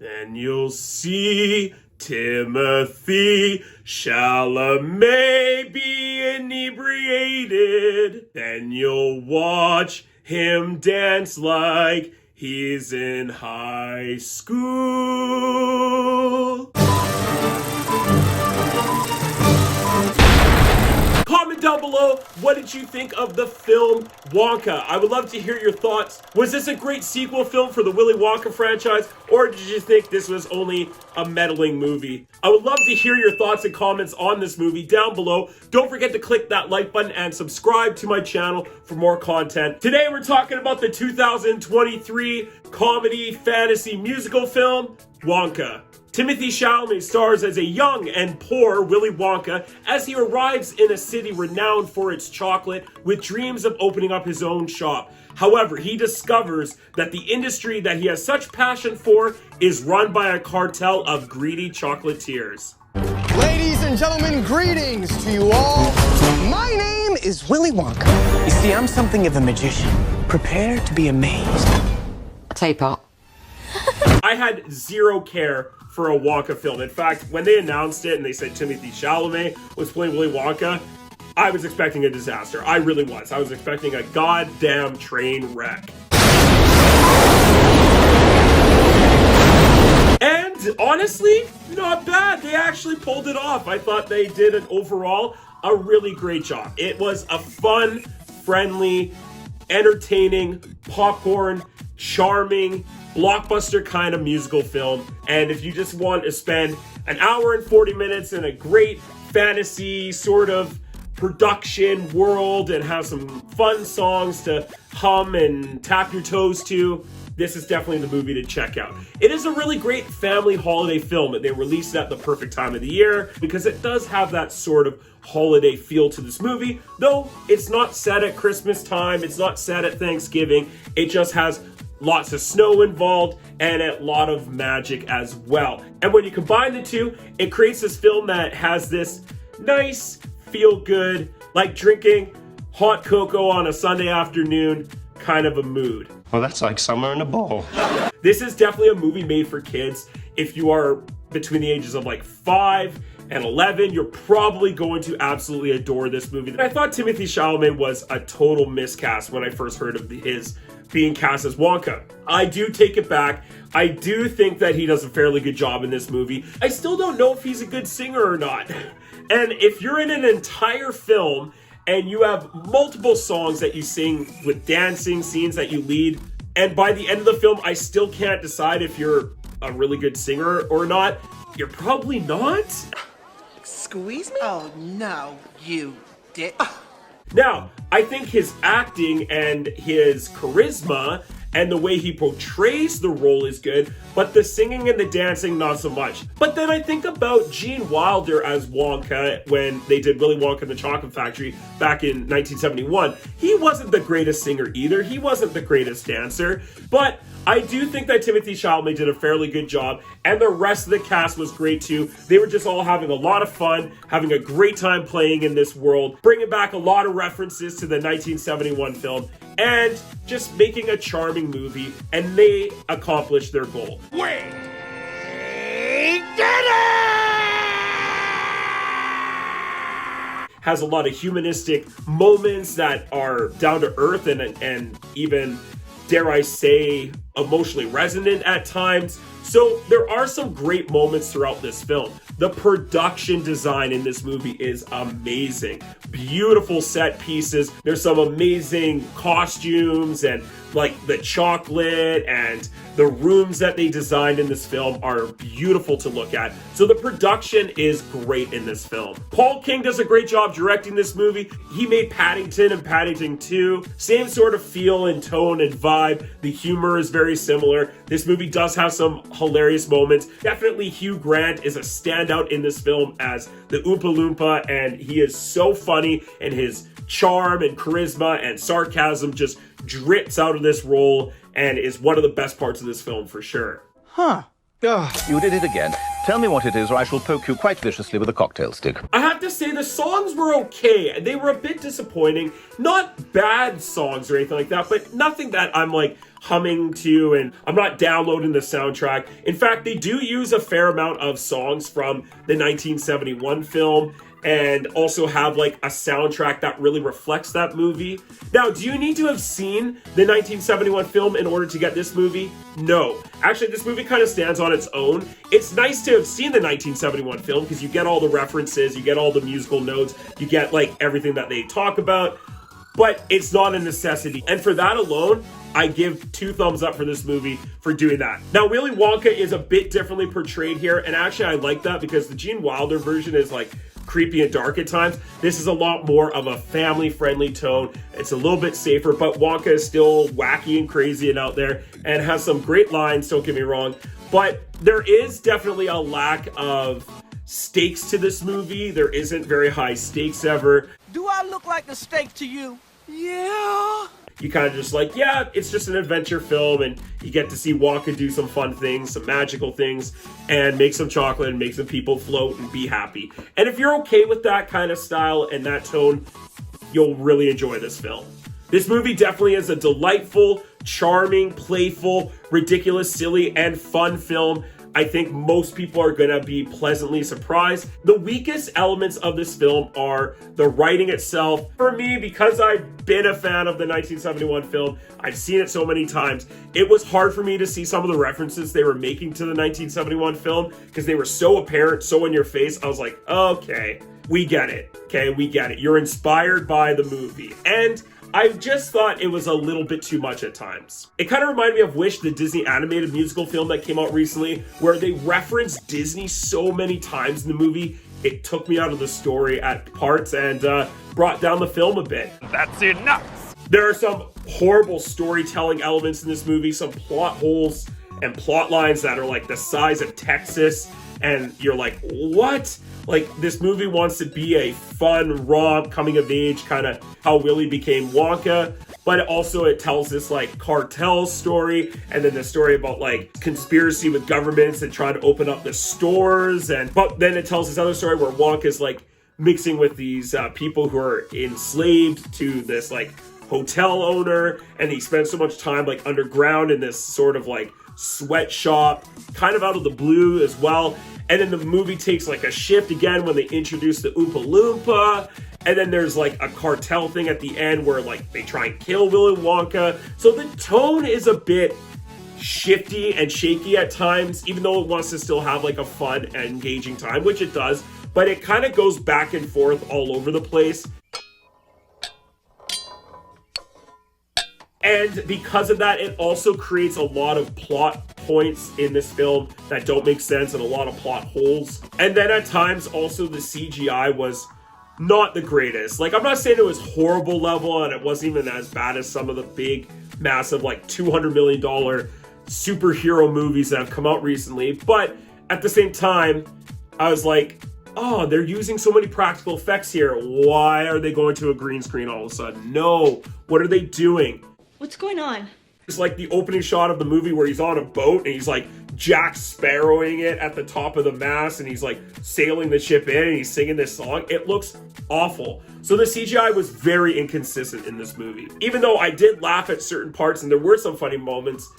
then you'll see Timothee Chalamet be inebriated. Then you'll watch him dance like he's in high school. Comment down below, what did you think of the film Wonka? I would love to hear your thoughts. Was this a great sequel film for the Willy Wonka franchise, or did you think this was only a meddling movie? I would love to hear your thoughts and comments on this movie down below. Don't forget to click that like button and subscribe to my channel for more content. Today we're talking about the 2023 comedy fantasy musical film, Wonka. Timothee Chalamet stars as a young and poor Willy Wonka as he arrives in a city renowned for its chocolate with dreams of opening up his own shop. However, he discovers that the industry that he has such passion for is run by a cartel of greedy chocolatiers. Ladies and gentlemen, greetings to you all. My name is Willy Wonka. You see, I'm something of a magician. Prepare to be amazed. Teapot. I had zero care for a Wonka film. In fact, when they announced it and they said Timothee Chalamet was playing Willy Wonka, I was expecting a disaster. I really was. I was expecting a goddamn train wreck. And honestly, not bad. They actually pulled it off. I thought they did an overall a really great job. It was a fun, friendly, entertaining, popcorn, charming, blockbuster kind of musical film. And if you just want to spend an hour and 40 minutes in a great fantasy sort of production world and have some fun songs to hum and tap your toes to, this is definitely the movie to check out. It is a really great family holiday film, and they released it at the perfect time of the year because it does have that sort of holiday feel to this movie, though it's not set at Christmas time, it's not set at Thanksgiving, it just has lots of snow involved and a lot of magic as well. And when you combine the two, it creates this film that has this nice, feel-good, like drinking hot cocoa on a Sunday afternoon kind of a mood. Well, that's like summer in a bowl. This is definitely a movie made for kids. If you are between the ages of like 5 and 11, you're probably going to absolutely adore this movie. And I thought Timothee Chalamet was a total miscast when I first heard of his being cast as Wonka. I do take it back. I do think that he does a fairly good job in this movie. I still don't know if he's a good singer or not. And if you're in an entire film and you have multiple songs that you sing with dancing scenes that you lead, and by the end of the film, I still can't decide if you're a really good singer or not, you're probably not. Squeeze me? Oh, no, you did. Now, I think his acting and his charisma and the way he portrays the role is good, but the singing and the dancing, not so much. But then I think about Gene Wilder as Wonka when they did Willy Wonka and the Chocolate Factory back in 1971. He wasn't the greatest singer either. He wasn't the greatest dancer, but I do think that Timothee Chalamet did a fairly good job, and the rest of the cast was great too. They were just all having a lot of fun, having a great time playing in this world, bringing back a lot of references to the 1971 film, and just making a charming movie, and they accomplished their goal. We did it! Has a lot of humanistic moments that are down to earth and even, dare I say, emotionally resonant at times. So there are some great moments throughout this film. The production design in this movie is amazing. Beautiful set pieces. There's some amazing costumes, and like the chocolate and the rooms that they designed in this film are beautiful to look at. So the production is great in this film. Paul King does a great job directing this movie. He made Paddington and Paddington 2. Same sort of feel and tone and vibe. The humor is very similar. This movie does have some hilarious moments. Definitely Hugh Grant is a standout in this film as the Oompa Loompa, and he is so funny, and his charm and charisma and sarcasm just drips out of this role and is one of the best parts of this film for sure. Huh. You did it again. Tell me what it is, or I shall poke you quite viciously with a cocktail stick. I have to say the songs were okay. They were a bit disappointing. Not bad songs or anything like that, but nothing that I'm like humming to, and I'm not downloading the soundtrack. In fact, they do use a fair amount of songs from the 1971 film, and also have like a soundtrack that really reflects that movie. Now, do you need to have seen the 1971 film in order to get this movie? No. Actually, this movie kind of stands on its own. It's nice to have seen the 1971 film because you get all the references, you get all the musical notes, you get like everything that they talk about, but it's not a necessity. And for that alone, I give 2 thumbs up for this movie for doing that. Now, Willy Wonka is a bit differently portrayed here, and actually I like that because the Gene Wilder version is like creepy and dark at times. This is a lot more of a family-friendly tone. It's a little bit safer, but Wonka is still wacky and crazy and out there and has some great lines, don't get me wrong. But there is definitely a lack of stakes to this movie. There isn't very high stakes ever. Do I look like a steak to you? Yeah. You kind of just like, yeah, it's just an adventure film, and you get to see Wonka do some fun things, some magical things, and make some chocolate and make some people float and be happy. And if you're okay with that kind of style and that tone, you'll really enjoy this film. This movie definitely is a delightful, charming, playful, ridiculous, silly, and fun film. I think most people are gonna be pleasantly surprised. The weakest elements of this film are the writing itself. For me, because I've been a fan of the 1971 film, I've seen it so many times, it was hard for me to see some of the references they were making to the 1971 film because they were so apparent, so in your face. I was like, okay, we get it. Okay, we get it. You're inspired by the movie. And I just thought it was a little bit too much at times. It kind of reminded me of Wish, the Disney animated musical film that came out recently, where they referenced Disney so many times in the movie, it took me out of the story at parts and brought down the film a bit. That's enough! There are some horrible storytelling elements in this movie, some plot holes and plot lines that are like the size of Texas, and you're like, what? Like, this movie wants to be a fun, romp, coming of age, kind of how Willy became Wonka, but also it tells this like cartel story, and then the story about like conspiracy with governments and trying to open up the stores, but then it tells this other story where Wonka's like mixing with these people who are enslaved to this like hotel owner, and he spends so much time like underground in this sort of like sweatshop, kind of out of the blue as well. And then the movie takes like a shift again when they introduce the Oompa Loompa. And then there's like a cartel thing at the end where like they try and kill Willy Wonka. So the tone is a bit shifty and shaky at times, even though it wants to still have like a fun and engaging time, which it does. But it kind of goes back and forth all over the place. And because of that, it also creates a lot of plot points in this film that don't make sense and a lot of plot holes. And then at times also the CGI was not the greatest. Like, I'm not saying it was horrible level and it wasn't even as bad as some of the big, massive, like $200 million superhero movies that have come out recently. But at the same time, I was like, oh, they're using so many practical effects here. Why are they going to a green screen all of a sudden? No, what are they doing? What's going on? It's like the opening shot of the movie where he's on a boat and he's like Jack Sparrowing it at the top of the mast and he's like sailing the ship in and he's singing this song. It looks awful. So the CGI was very inconsistent in this movie. Even though I did laugh at certain parts and there were some funny moments,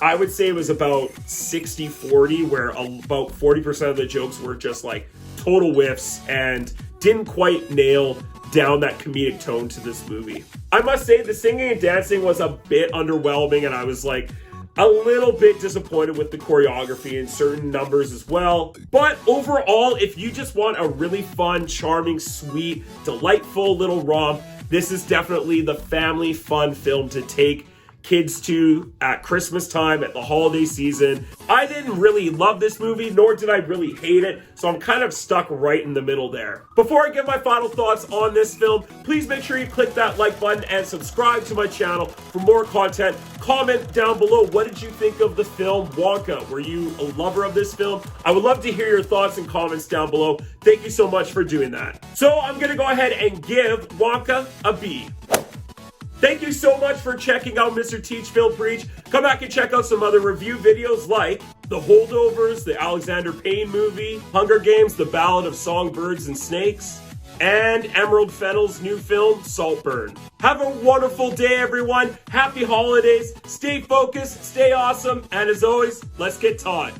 I would say it was about 60-40, where about 40% of the jokes were just like total whiffs and didn't quite nail down that comedic tone to this movie. I must say the singing and dancing was a bit underwhelming, and I was like a little bit disappointed with the choreography and certain numbers as well. But overall, if you just want a really fun, charming, sweet, delightful little romp, this is definitely the family fun film to take kids to at Christmas time, at the holiday season. I didn't really love this movie, nor did I really hate it, so I'm kind of stuck right in the middle there. Before I give my final thoughts on this film, please make sure you click that like button and subscribe to my channel for more content. Comment down below, what did you think of the film Wonka? Were you a lover of this film? I would love to hear your thoughts and comments down below. Thank you so much for doing that. So I'm gonna go ahead and give Wonka a B. Thank you so much for checking out Mr. Teach Film Preach. Come back and check out some other review videos like The Holdovers, the Alexander Payne movie, Hunger Games, The Ballad of Songbirds and Snakes, and Emerald Fennell's new film, Saltburn. Have a wonderful day, everyone. Happy holidays. Stay focused, stay awesome, and as always, let's get taught.